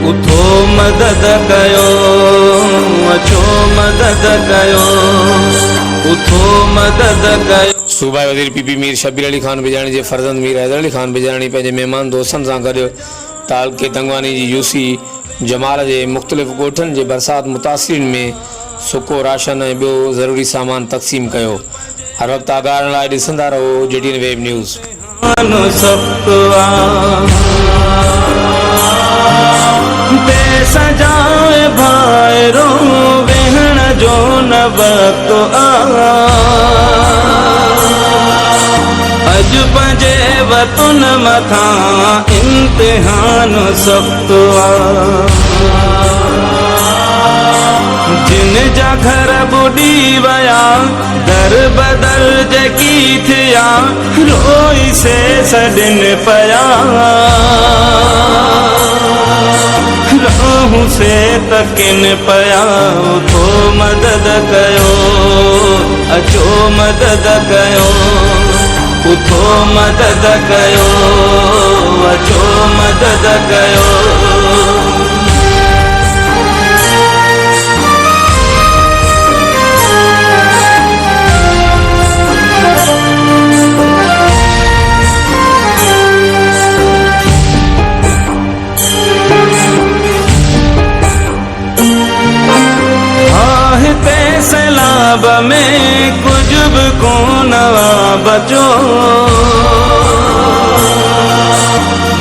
उठो मदद कयो अचो मदद कयो उठो मदद कयो। सूबाई वज़ीर पीपी मीर शब्बीर अली खान बिजाणी जे फर्ज़ंद मीर हैदर अली खान बिजाणी पंहिंजे महिमान दोस्तनि सां गॾु तालुके तंगवानी जी यूसी जमाल जे मुख़्तलिफ़ ॻोठनि जे बरसाति मुतासिरीन में सुको राशन ऐं ॿियो ज़रूरी सामान तक़सीम कयो। हर वक़्तु आगाहण लाइ ॾिसंदा रहो JTN वेब न्यूज़। सजाए भाइरो वेहण जो न वक़्तु अॼु पंहिंजे वतन मथां इम्तिहान सख़्त जिन जा घर बुॾी विया दर बदल जेकी थिया रोई से सॾनि पिया रहूं से तकिन पिया। उठो मदद कयो अचो मदद कयो उठो मदद कयो अचो मदद कयो। सैलाब में कुछ भी कोन बचो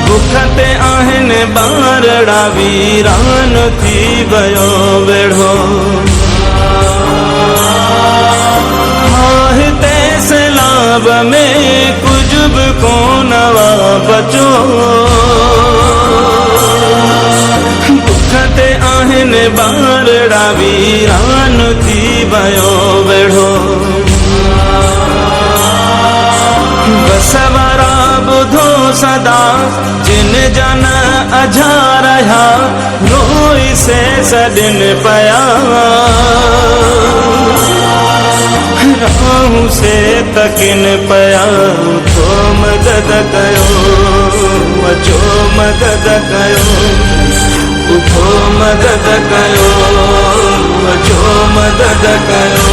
बुख ते आहिनि ॿारड़ा वीरान थी वियो वेढ़ो हिते सैलाब में कुछ भी कोन बचो ते आहिनि ॿारड़ा वीरान थी वियो वेढ़ो बसवरा ॿुधो सदा जिन जन अझा रहिया रोई से सॾनि पिया रहूं से तकिन पिया। उठो मदद कयो अचो मदद कयो उठो मदद कयो अचो मदद कयो।